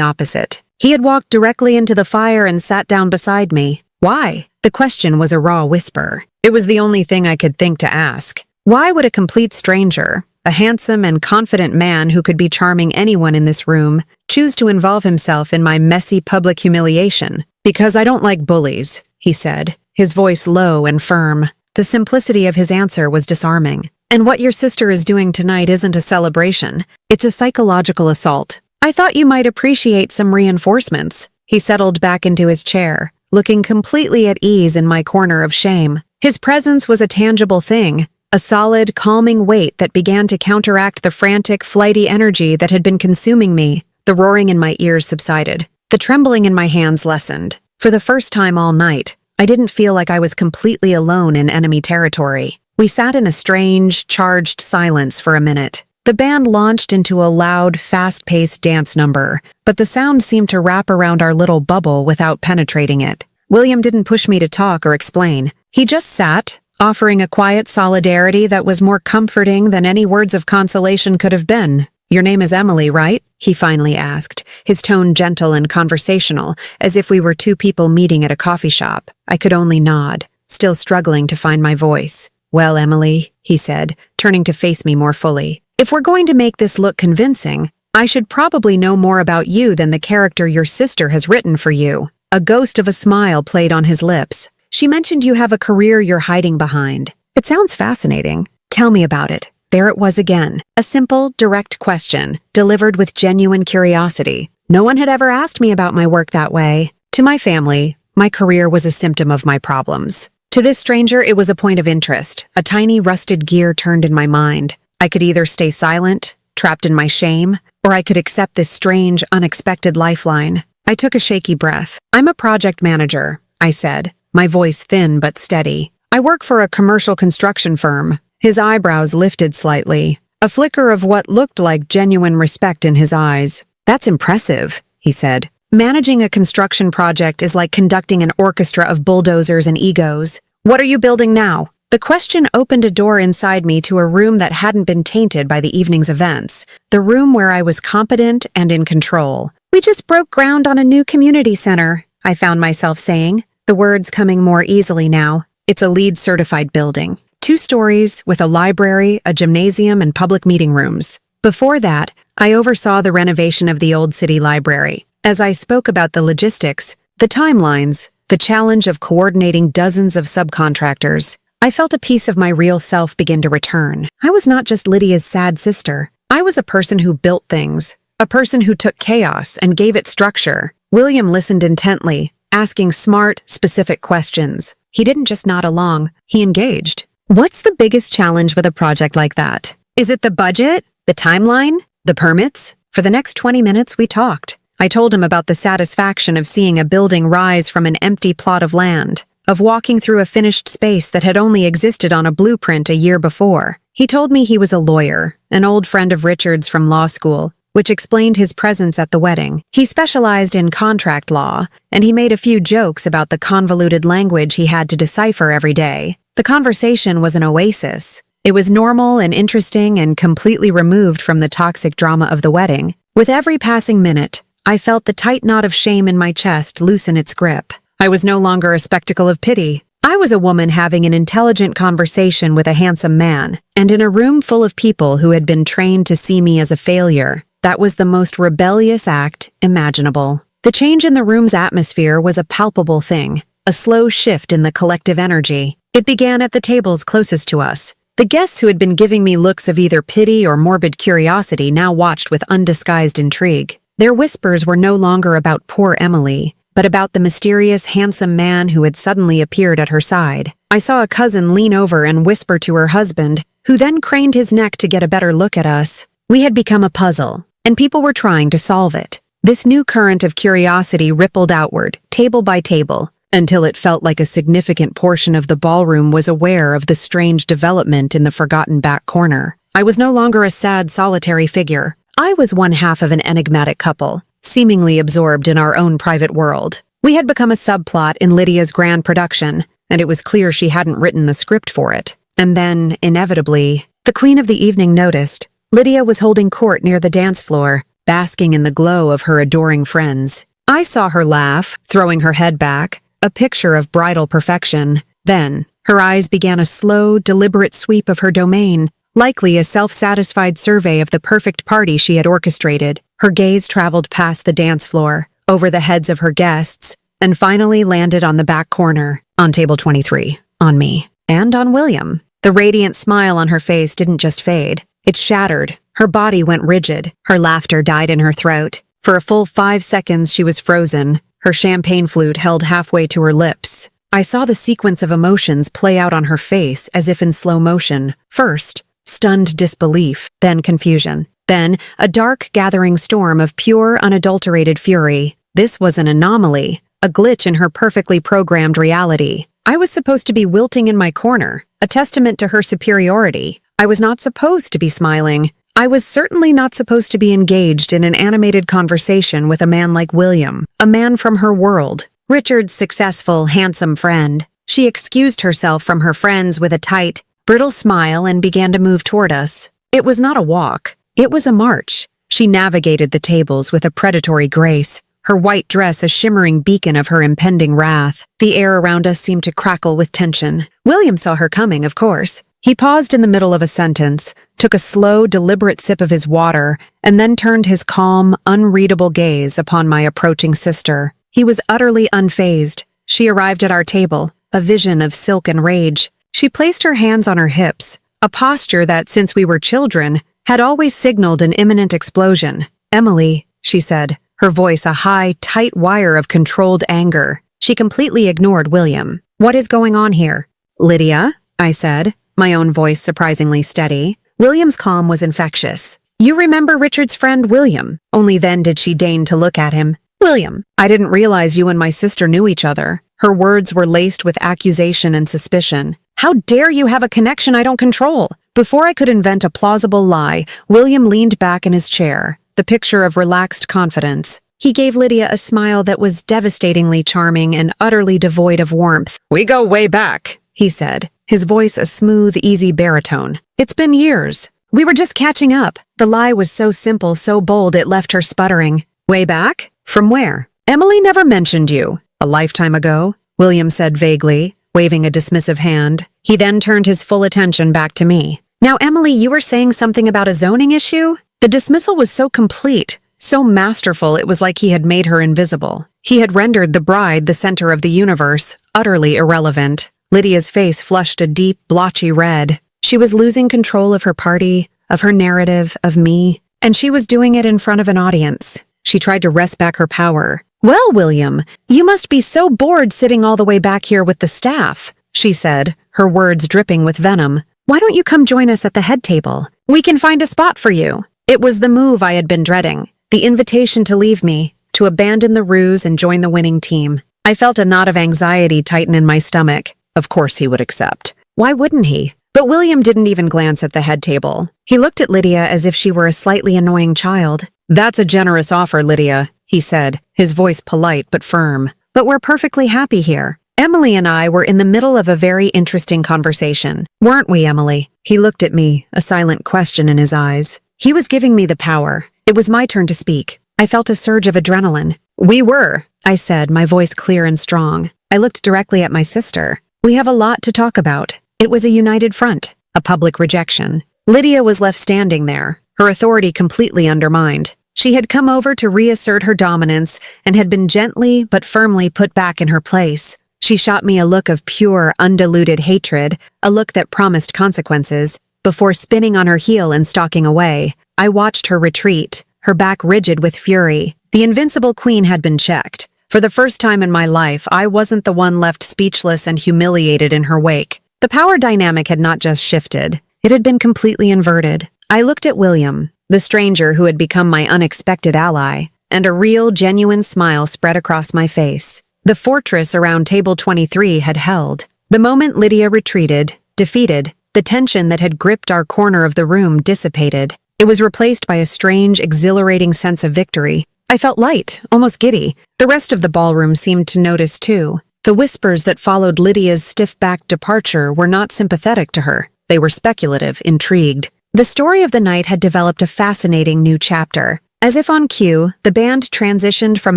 opposite. He had walked directly into the fire and sat down beside me. Why? The question was a raw whisper. It was the only thing I could think to ask. Why would a complete stranger, a handsome and confident man who could be charming anyone in this room, choose to involve himself in my messy public humiliation? Because I don't like bullies, he said, his voice low and firm. The simplicity of his answer was disarming. And what your sister is doing tonight isn't a celebration. It's a psychological assault. I thought you might appreciate some reinforcements. He settled back into his chair, looking completely at ease in my corner of shame. His presence was a tangible thing, a solid, calming weight that began to counteract the frantic, flighty energy that had been consuming me. The roaring in my ears subsided. The trembling in my hands lessened. For the first time all night, I didn't feel like I was completely alone in enemy territory. We sat in a strange, charged silence for a minute. The band launched into a loud, fast-paced dance number, but the sound seemed to wrap around our little bubble without penetrating it. William didn't push me to talk or explain. He just sat, offering a quiet solidarity that was more comforting than any words of consolation could have been. Your name is Emily, right? He finally asked, his tone gentle and conversational, as if we were two people meeting at a coffee shop. I could only nod, still struggling to find my voice. Well, Emily, he said, turning to face me more fully. If we're going to make this look convincing, I should probably know more about you than the character your sister has written for you. A ghost of a smile played on his lips. She mentioned you have a career you're hiding behind. It sounds fascinating. Tell me about it. There it was again. A simple, direct question, delivered with genuine curiosity. No one had ever asked me about my work that way. To my family, my career was a symptom of my problems. To this stranger, it was a point of interest, a tiny rusted gear turned in my mind. I could either stay silent, trapped in my shame, or I could accept this strange, unexpected lifeline. I took a shaky breath. I'm a project manager, I said, my voice thin but steady. I work for a commercial construction firm. His eyebrows lifted slightly, a flicker of what looked like genuine respect in his eyes. That's impressive, he said. Managing a construction project is like conducting an orchestra of bulldozers and egos. What are you building now? The question opened a door inside me to a room that hadn't been tainted by the evening's events, the room where I was competent and in control. We just broke ground on a new community center, I found myself saying, the words coming more easily now. It's a LEED-certified building. 2 stories, with a library, a gymnasium, and public meeting rooms. Before that, I oversaw the renovation of the old city library. As I spoke about the logistics, the timelines, the challenge of coordinating dozens of subcontractors, I felt a piece of my real self begin to return. I was not just Lydia's sad sister. I was a person who built things, a person who took chaos and gave it structure. William listened intently, asking smart, specific questions. He didn't just nod along, he engaged. What's the biggest challenge with a project like that? Is it the budget? The timeline? The permits? For the next 20 minutes, we talked. I told him about the satisfaction of seeing a building rise from an empty plot of land, of walking through a finished space that had only existed on a blueprint a year before. He told me he was a lawyer, an old friend of Richard's from law school, which explained his presence at the wedding. He specialized in contract law, and he made a few jokes about the convoluted language he had to decipher every day. The conversation was an oasis. It was normal and interesting and completely removed from the toxic drama of the wedding. With every passing minute, I felt the tight knot of shame in my chest loosen its grip. I was no longer a spectacle of pity. I was a woman having an intelligent conversation with a handsome man, and in a room full of people who had been trained to see me as a failure. That was the most rebellious act imaginable. The change in the room's atmosphere was a palpable thing, a slow shift in the collective energy. It began at the tables closest to us. The guests who had been giving me looks of either pity or morbid curiosity now watched with undisguised intrigue. Their whispers were no longer about poor Emily, but about the mysterious, handsome man who had suddenly appeared at her side. I saw a cousin lean over and whisper to her husband, who then craned his neck to get a better look at us. We had become a puzzle, and people were trying to solve it. This new current of curiosity rippled outward, table by table, until it felt like a significant portion of the ballroom was aware of the strange development in the forgotten back corner. I was no longer a sad, solitary figure. I was one half of an enigmatic couple, seemingly absorbed in our own private world. We had become a subplot in Lydia's grand production, and it was clear she hadn't written the script for it. And then, inevitably, the queen of the evening noticed. Lydia was holding court near the dance floor, basking in the glow of her adoring friends. I saw her laugh, throwing her head back, a picture of bridal perfection. Then, her eyes began a slow, deliberate sweep of her domain, likely a self-satisfied survey of the perfect party she had orchestrated. Her gaze traveled past the dance floor, over the heads of her guests, and finally landed on the back corner, on table 23, on me, and on William. The radiant smile on her face didn't just fade. It shattered. Her body went rigid. Her laughter died in her throat. For a full 5 seconds, she was frozen, her champagne flute held halfway to her lips. I saw the sequence of emotions play out on her face as if in slow motion. First, stunned disbelief, then confusion. Then, a dark gathering storm of pure, unadulterated fury. This was an anomaly, a glitch in her perfectly programmed reality. I was supposed to be wilting in my corner, a testament to her superiority. I was not supposed to be smiling. I was certainly not supposed to be engaged in an animated conversation with a man like William, a man from her world, Richard's successful, handsome friend. She excused herself from her friends with a tight, brittle smile and began to move toward us. It was not a walk. It was a march. She navigated the tables with a predatory grace, her white dress a shimmering beacon of her impending wrath. The air around us seemed to crackle with tension. William saw her coming, of course. He paused in the middle of a sentence, took a slow, deliberate sip of his water, and then turned his calm, unreadable gaze upon my approaching sister. He was utterly unfazed. She arrived at our table, a vision of silk and rage. She placed her hands on her hips, a posture that, since we were children, had always signaled an imminent explosion. "Emily," she said, her voice a high, tight wire of controlled anger. She completely ignored William. "What is going on here?" "Lydia," I said, my own voice surprisingly steady. William's calm was infectious. "You remember Richard's friend William?" Only then did she deign to look at him. "William, I didn't realize you and my sister knew each other." Her words were laced with accusation and suspicion. "How dare you have a connection I don't control?" Before I could invent a plausible lie, William leaned back in his chair, the picture of relaxed confidence. He gave Lydia a smile that was devastatingly charming and utterly devoid of warmth. "We go way back," he said, his voice a smooth, easy baritone. "It's been years. We were just catching up." The lie was so simple, so bold, it left her sputtering. "Way back? From where?" "Emily never mentioned you." "A lifetime ago," William said vaguely, waving a dismissive hand. He then turned his full attention back to me. "Now, Emily, you were saying something about a zoning issue?" The dismissal was so complete, so masterful it was like he had made her invisible. He had rendered the bride the center of the universe, utterly irrelevant. Lydia's face flushed a deep, blotchy red. She was losing control of her party, of her narrative, of me, and she was doing it in front of an audience. She tried to wrest back her power. "Well, William, you must be so bored sitting all the way back here with the staff," she said, her words dripping with venom. "Why don't you come join us at the head table? We can find a spot for you." It was the move I had been dreading, the invitation to leave me, to abandon the ruse and join the winning team. I felt a knot of anxiety tighten in my stomach. Of course he would accept. Why wouldn't he? But William didn't even glance at the head table. He looked at Lydia as if she were a slightly annoying child. "That's a generous offer, Lydia," he said, his voice polite but firm. "But we're perfectly happy here." Emily and I were in the middle of a very interesting conversation. Weren't we, Emily? He looked at me, a silent question in his eyes. He was giving me the power. It was my turn to speak. I felt a surge of adrenaline. "We were," I said, my voice clear and strong. I looked directly at my sister. "We have a lot to talk about." It was a united front, a public rejection. Lydia was left standing there, her authority completely undermined. She had come over to reassert her dominance and had been gently but firmly put back in her place. She shot me a look of pure, undiluted hatred, a look that promised consequences. Before spinning on her heel and stalking away, I watched her retreat, her back rigid with fury. The invincible queen had been checked. For the first time in my life, I wasn't the one left speechless and humiliated in her wake. The power dynamic had not just shifted, it had been completely inverted. I looked at William, the stranger who had become my unexpected ally, and a real, genuine smile spread across my face. The fortress around table 23 had held. The moment Lydia retreated, defeated, the tension that had gripped our corner of the room dissipated. It was replaced by a strange, exhilarating sense of victory. I felt light, almost giddy. The rest of the ballroom seemed to notice too. The whispers that followed Lydia's stiff-backed departure were not sympathetic to her. They were speculative, intrigued. The story of the night had developed a fascinating new chapter. As if on cue, the band transitioned from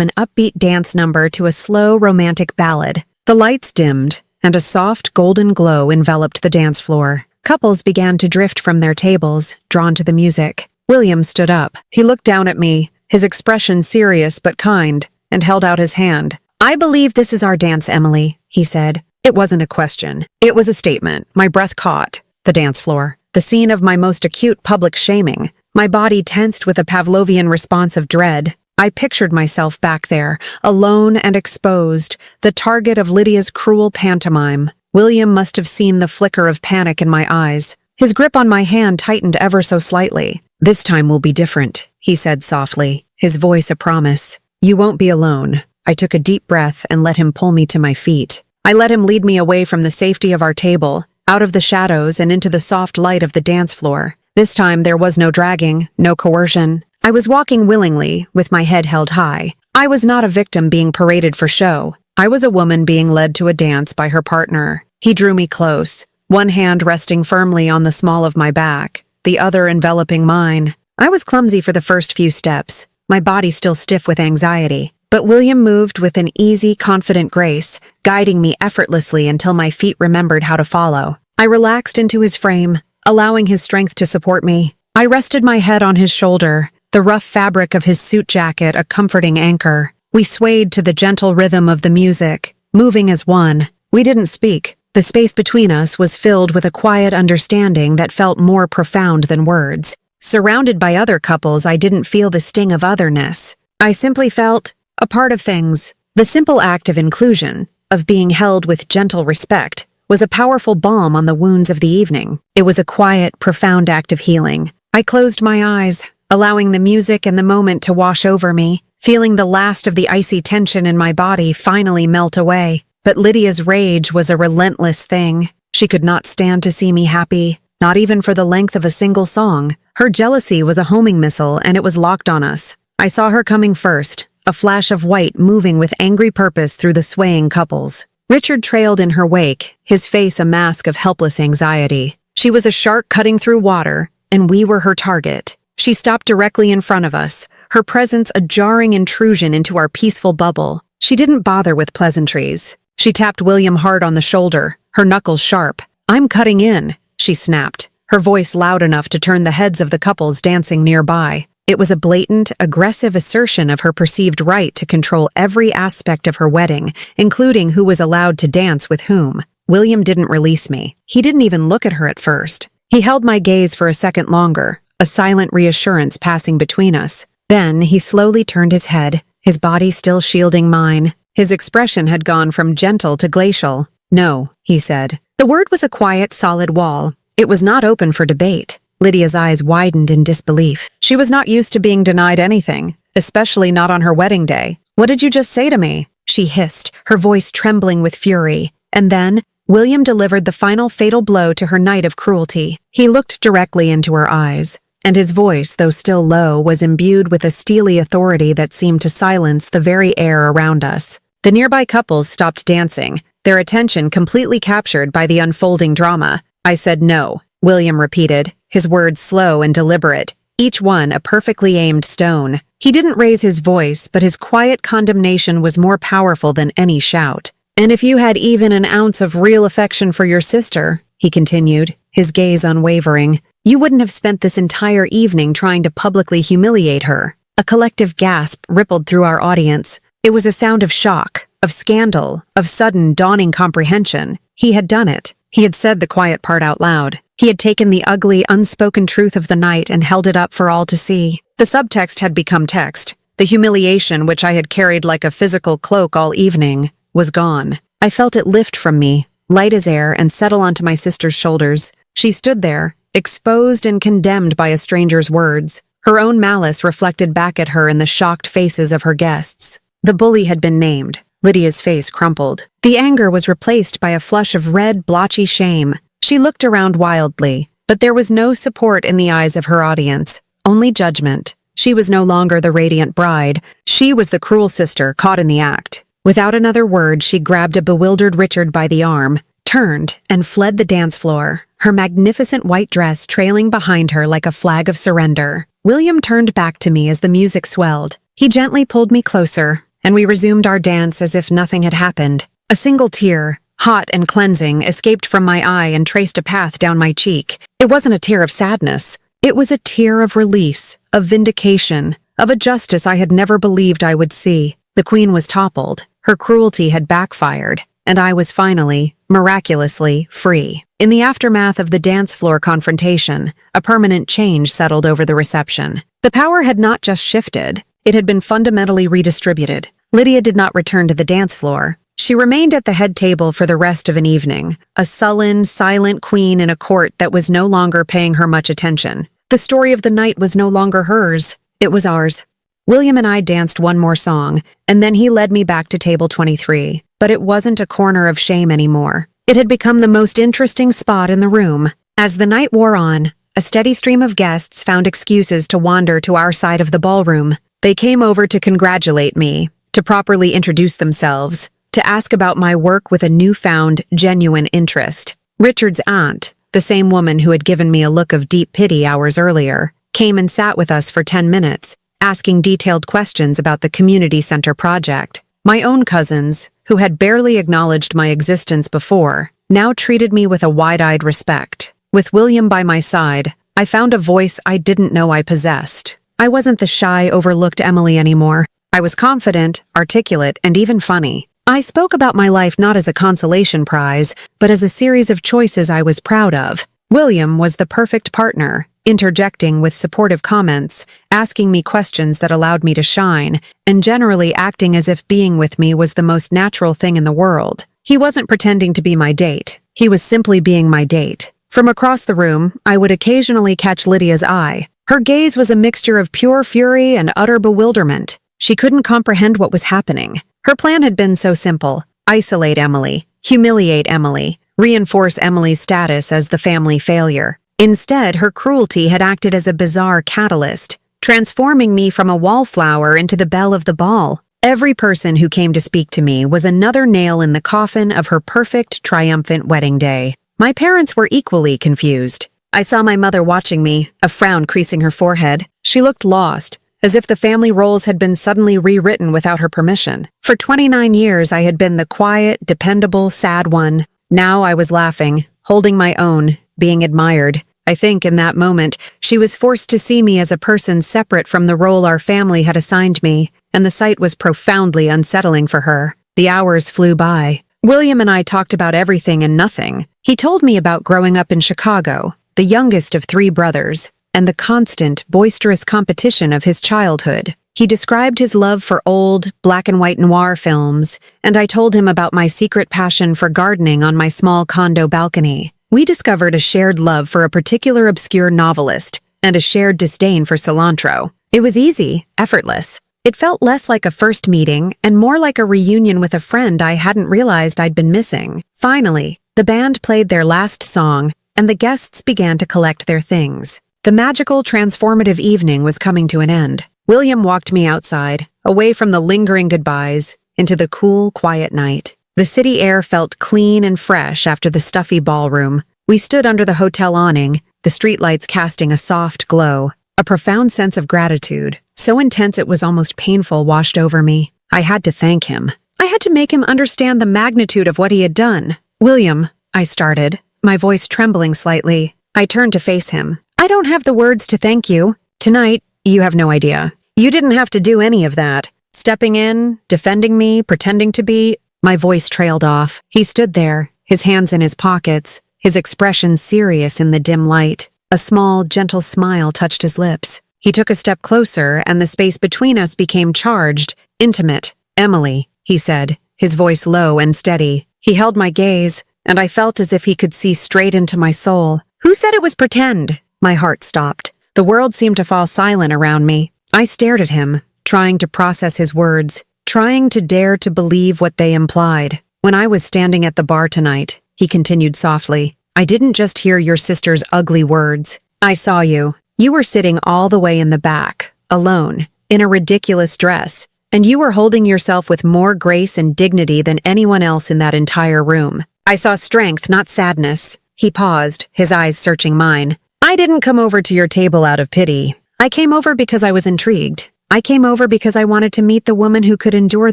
an upbeat dance number to a slow, romantic ballad. The lights dimmed, and a soft, golden glow enveloped the dance floor. Couples began to drift from their tables, drawn to the music. William stood up. He looked down at me, his expression serious but kind, and held out his hand. "I believe this is our dance, Emily," he said. It wasn't a question. It was a statement. My breath caught. The dance floor. The scene of my most acute public shaming. My body tensed with a Pavlovian response of dread. I pictured myself back there, alone and exposed, the target of Lydia's cruel pantomime. William must have seen the flicker of panic in my eyes. His grip on my hand tightened ever so slightly. "This time will be different," he said softly, his voice a promise. "You won't be alone." I took a deep breath and let him pull me to my feet. I let him lead me away from the safety of our table, out of the shadows and into the soft light of the dance floor. This time there was no dragging, no coercion. I was walking willingly, with my head held high. I was not a victim being paraded for show. I was a woman being led to a dance by her partner. He drew me close, one hand resting firmly on the small of my back, the other enveloping mine. I was clumsy for the first few steps, my body still stiff with anxiety. But William moved with an easy, confident grace, guiding me effortlessly until my feet remembered how to follow. I relaxed into his frame, allowing his strength to support me. I rested my head on his shoulder, the rough fabric of his suit jacket a comforting anchor. We swayed to the gentle rhythm of the music, moving as one. We didn't speak. The space between us was filled with a quiet understanding that felt more profound than words. Surrounded by other couples, I didn't feel the sting of otherness. I simply felt a part of things. The simple act of inclusion, of being held with gentle respect, was a powerful balm on the wounds of the evening. It was a quiet, profound act of healing. I closed my eyes, allowing the music and the moment to wash over me, feeling the last of the icy tension in my body finally melt away. But Lydia's rage was a relentless thing. She could not stand to see me happy, not even for the length of a single song. Her jealousy was a homing missile, and it was locked on us. I saw her coming first, a flash of white moving with angry purpose through the swaying couples. Richard trailed in her wake, his face a mask of helpless anxiety. She was a shark cutting through water, and we were her target. She stopped directly in front of us, her presence a jarring intrusion into our peaceful bubble. She didn't bother with pleasantries. She tapped William hard on the shoulder, her knuckles sharp. "I'm cutting in," she snapped, her voice loud enough to turn the heads of the couples dancing nearby. It was a blatant, aggressive assertion of her perceived right to control every aspect of her wedding, including who was allowed to dance with whom. William didn't release me. He didn't even look at her at first. He held my gaze for a second longer, a silent reassurance passing between us. Then he slowly turned his head, his body still shielding mine. His expression had gone from gentle to glacial. "No," he said. The word was a quiet, solid wall. It was not open for debate. Lydia's eyes widened in disbelief. She was not used to being denied anything, especially not on her wedding day. "What did you just say to me?" she hissed, her voice trembling with fury. And then, William delivered the final fatal blow to her night of cruelty. He looked directly into her eyes, and his voice, though still low, was imbued with a steely authority that seemed to silence the very air around us. The nearby couples stopped dancing, their attention completely captured by the unfolding drama. "I said no," William repeated, his words slow and deliberate, each one a perfectly aimed stone. He didn't raise his voice, but his quiet condemnation was more powerful than any shout. "And if you had even an ounce of real affection for your sister," he continued, his gaze unwavering, "you wouldn't have spent this entire evening trying to publicly humiliate her." A collective gasp rippled through our audience. It was a sound of shock, of scandal, of sudden dawning comprehension. He had done it. He had said the quiet part out loud. He had taken the ugly, unspoken truth of the night and held it up for all to see. The subtext had become text. The humiliation, which I had carried like a physical cloak all evening, was gone. I felt it lift from me, light as air, and settle onto my sister's shoulders. She stood there, exposed and condemned by a stranger's words, her own malice reflected back at her in the shocked faces of her guests. The bully had been named. Lydia's face crumpled. The anger was replaced by a flush of red, blotchy shame. She looked around wildly, but there was no support in the eyes of her audience, only judgment. She was no longer the radiant bride. She was the cruel sister caught in the act. Without another word, she grabbed a bewildered Richard by the arm, turned, and fled the dance floor, her magnificent white dress trailing behind her like a flag of surrender. William turned back to me as the music swelled. He gently pulled me closer, and we resumed our dance as if nothing had happened. A single tear, hot and cleansing, escaped from my eye and traced a path down my cheek. It wasn't a tear of sadness. It was a tear of release, of vindication, of a justice I had never believed I would see. The queen was toppled. Her cruelty had backfired, and I was finally, miraculously, free. In the aftermath of the dance floor confrontation, a permanent change settled over the reception. The power had not just shifted, it had been fundamentally redistributed. Lydia did not return to the dance floor. She remained at the head table for the rest of an evening, a sullen, silent queen in a court that was no longer paying her much attention. The story of the night was no longer hers, it was ours. William and I danced one more song, and then he led me back to table 23. But it wasn't a corner of shame anymore. It had become the most interesting spot in the room. As the night wore on, a steady stream of guests found excuses to wander to our side of the ballroom. They came over to congratulate me, to properly introduce themselves, to ask about my work with a newfound, genuine interest. Richard's aunt, the same woman who had given me a look of deep pity hours earlier, came and sat with us for 10 minutes, asking detailed questions about the community center project. My own cousins, who had barely acknowledged my existence before, now treated me with a wide-eyed respect. With William by my side, I found a voice I didn't know I possessed. I wasn't the shy, overlooked Emily anymore. I was confident, articulate, and even funny. I spoke about my life not as a consolation prize, but as a series of choices I was proud of. William was the perfect partner, interjecting with supportive comments, asking me questions that allowed me to shine, and generally acting as if being with me was the most natural thing in the world. He wasn't pretending to be my date. He was simply being my date. From across the room, I would occasionally catch Lydia's eye. Her gaze was a mixture of pure fury and utter bewilderment. She couldn't comprehend what was happening. Her plan had been so simple: isolate Emily, humiliate Emily, reinforce Emily's status as the family failure. Instead, her cruelty had acted as a bizarre catalyst, transforming me from a wallflower into the belle of the ball. Every person who came to speak to me was another nail in the coffin of her perfect, triumphant wedding day. My parents were equally confused. I saw my mother watching me, a frown creasing her forehead. She looked lost, as if the family roles had been suddenly rewritten without her permission. For 29 years, I had been the quiet, dependable, sad one. Now I was laughing, holding my own, being admired. I think in that moment, she was forced to see me as a person separate from the role our family had assigned me, and the sight was profoundly unsettling for her. The hours flew by. William and I talked about everything and nothing. He told me about growing up in Chicago, the youngest of 3 brothers, and the constant, boisterous competition of his childhood. He described his love for old, black-and-white noir films, and I told him about my secret passion for gardening on my small condo balcony. We discovered a shared love for a particular obscure novelist, and a shared disdain for cilantro. It was easy, effortless. It felt less like a first meeting, and more like a reunion with a friend I hadn't realized I'd been missing. Finally, the band played their last song, and the guests began to collect their things. The magical, transformative evening was coming to an end. William walked me outside, away from the lingering goodbyes, into the cool, quiet night. The city air felt clean and fresh after the stuffy ballroom. We stood under the hotel awning, the streetlights casting a soft glow. A profound sense of gratitude, so intense it was almost painful, washed over me. I had to thank him. I had to make him understand the magnitude of what he had done. "William," I started, my voice trembling slightly. I turned to face him. "I don't have the words to thank you. Tonight, you have no idea. You didn't have to do any of that. Stepping in, defending me, pretending to be—" My voice trailed off. He stood there, his hands in his pockets, his expression serious in the dim light. A small, gentle smile touched his lips. He took a step closer, and the space between us became charged, intimate. "Emily," he said, his voice low and steady. He held my gaze, and I felt as if he could see straight into my soul. "Who said it was pretend?" My heart stopped. The world seemed to fall silent around me. I stared at him, trying to process his words, trying to dare to believe what they implied. "When I was standing at the bar tonight," he continued softly, "I didn't just hear your sister's ugly words. I saw you. You were sitting all the way in the back, alone, in a ridiculous dress, and you were holding yourself with more grace and dignity than anyone else in that entire room. I saw strength, not sadness." He paused, his eyes searching mine. I didn't come over to your table out of pity. I came over because I was intrigued. I came over because I wanted to meet the woman who could endure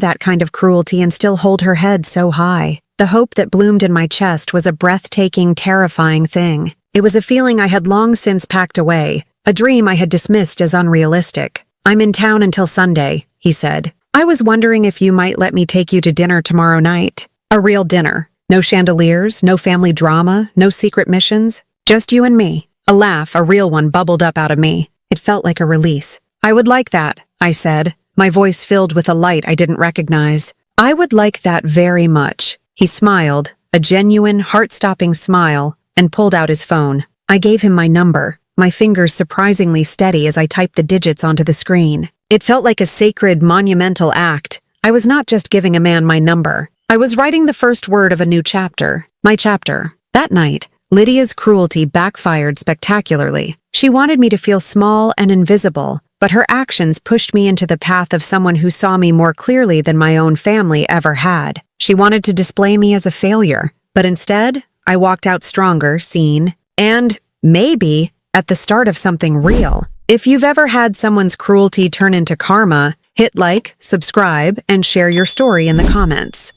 that kind of cruelty and still hold her head so high. The hope that bloomed in my chest was a breathtaking, terrifying thing. It was a feeling I had long since packed away, a dream I had dismissed as unrealistic. I'm in town until Sunday, he said. I was wondering if you might let me take you to dinner tomorrow night. A real dinner. No chandeliers, no family drama, no secret missions. Just you and me. A laugh, a real one, bubbled up out of me. It felt like a release. I would like that, I said, my voice filled with a light I didn't recognize. I would like that very much. He smiled, a genuine, heart-stopping smile, and pulled out his phone. I gave him my number, my fingers surprisingly steady as I typed the digits onto the screen. It felt like a sacred, monumental act. I was not just giving a man my number. I was writing the first word of a new chapter. My chapter. That night, Lydia's cruelty backfired spectacularly. She wanted me to feel small and invisible, but her actions pushed me into the path of someone who saw me more clearly than my own family ever had. She wanted to display me as a failure, but instead, I walked out stronger, seen, and, maybe, at the start of something real. If you've ever had someone's cruelty turn into karma, hit like, subscribe, and share your story in the comments.